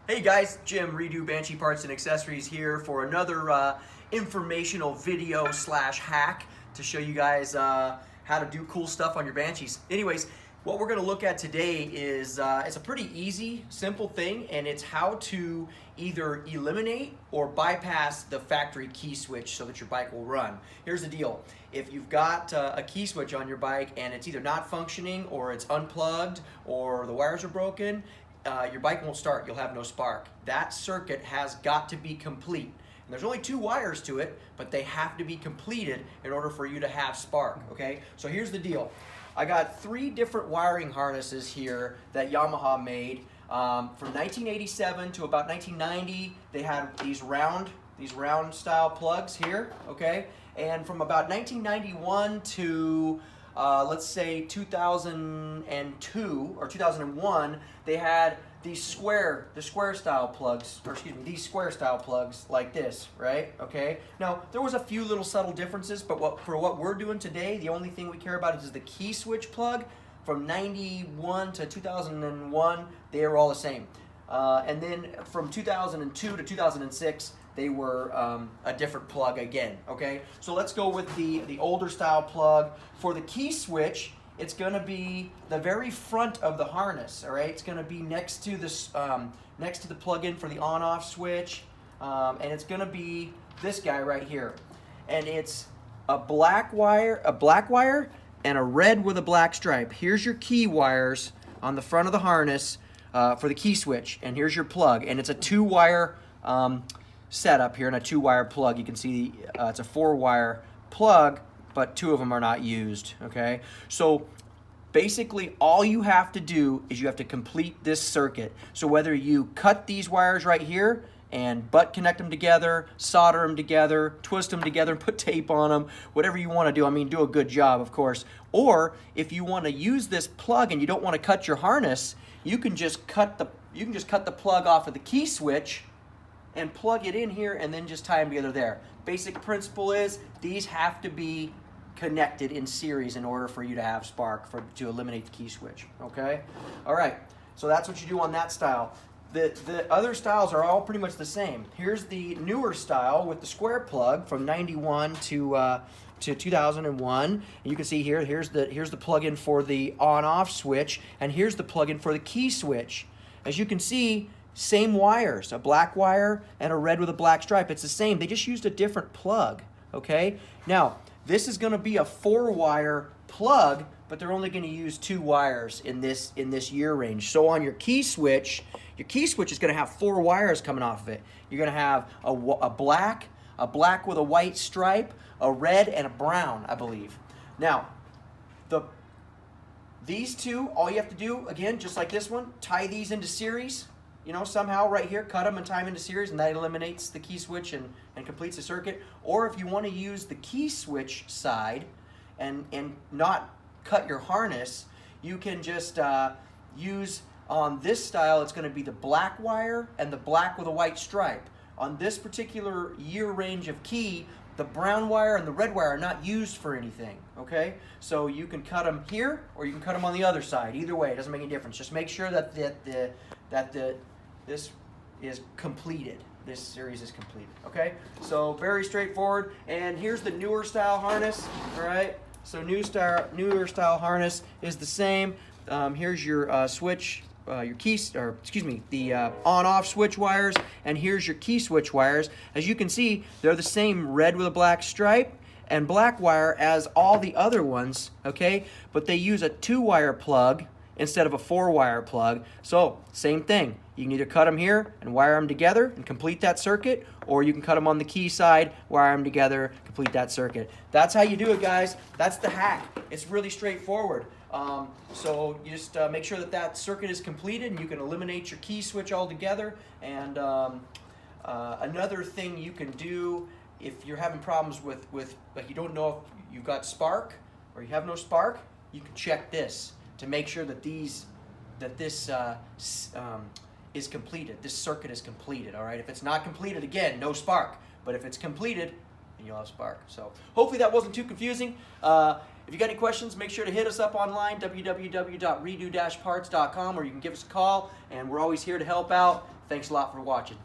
Hey guys, Jim, Redo Banshee Parts and Accessories here for another informational video slash hack to show you guys how to do cool stuff on your Banshees. Anyways, what we're going to look at today is it's a pretty easy, simple thing, and it's how to either eliminate or bypass the factory key switch so that your bike will run. Here's the deal. If you've got a key switch on your bike and it's either not functioning or it's unplugged or the wires are broken, your bike won't start. You'll have no spark. That circuit has got to be complete. And there's only 2 wires to it, but they have to be completed in order for you to have spark, okay? So here's the deal. I got 3 different wiring harnesses here that Yamaha made. From 1987 to about 1990, they had these round style plugs here, okay? And from about 1991 to let's say 2002 or 2001, they had these square style plugs, or excuse me, these square style plugs like this, right? Okay. Now there was a few little subtle differences, but for what we're doing today, the only thing we care about is the key switch plug. From 91 to 2001, they were all the same. And then from 2002 to 2006, they were a different plug again, okay? So let's go with the older style plug. For the key switch, it's gonna be the very front of the harness, all right? It's gonna be next to this, next to the plug-in for the on-off switch, and it's gonna be this guy right here. And it's a black wire and a red with a black stripe. Here's your key wires on the front of the harness for the key switch, and here's your plug. And it's a 2-wire setup here and a 2-wire plug. You can see it's a 4-wire plug, but 2 of them are not used, okay? So basically all you have to do is you have to complete this circuit. So whether you cut these wires right here and butt connect them together, solder them together, twist them together, put tape on them, whatever you want to do. I mean, do a good job, of course. Or if you want to use this plug and you don't want to cut your harness, you can just cut the plug off of the key switch and plug it in here and then just tie them together there. Basic principle is these have to be connected in series in order for you to have spark to eliminate the key switch, okay? All right, so that's what you do on that style. The other styles are all pretty much the same. Here's the newer style with the square plug from 91 to 2001. And you can see here, here's the plug-in for the on-off switch, and here's the plug-in for the key switch. As you can see, same wires, a black wire and a red with a black stripe. It's the same. They just used a different plug, okay? Now, this is going to be a 4-wire plug, but they're only going to use 2 wires in this year range. So on your key switch is going to have 4 wires coming off of it. You're going to have a black with a white stripe, a red, and a brown, I believe. Now, these 2, all you have to do, again, just like this one, tie these into series. You know, somehow right here, cut them and tie them into series, and that eliminates the key switch and completes the circuit. Or if you want to use the key switch side and not cut your harness, you can just use, on this style, it's going to be the black wire and the black with a white stripe. On this particular year range of key, the brown wire and the red wire are not used for anything, okay? So you can cut them here or you can cut them on the other side. Either way, it doesn't make any difference. Just make sure that this is completed. This series is completed, okay? So very straightforward. And here's the newer style harness, all right? So newer style harness is the same. Here's your switch, your keys, or excuse me, the on-off switch wires, and here's your key switch wires. As you can see, they're the same red with a black stripe and black wire as all the other ones, okay? But they use a 2-wire plug instead of a 4-wire plug. So same thing. You can either cut them here and wire them together and complete that circuit, or you can cut them on the key side, wire them together, complete that circuit. That's how you do it, guys. That's the hack. It's really straightforward. So you just make sure that circuit is completed and you can eliminate your key switch altogether. And another thing you can do if you're having problems with like you don't know if you've got spark or you have no spark, you can check this to make sure that this is completed. This circuit is completed, all right? If it's not completed, again, no spark. But if it's completed, then you'll have spark. So hopefully that wasn't too confusing. If you got any questions, make sure to hit us up online, www.redo-parts.com, or you can give us a call, and we're always here to help out. Thanks a lot for watching.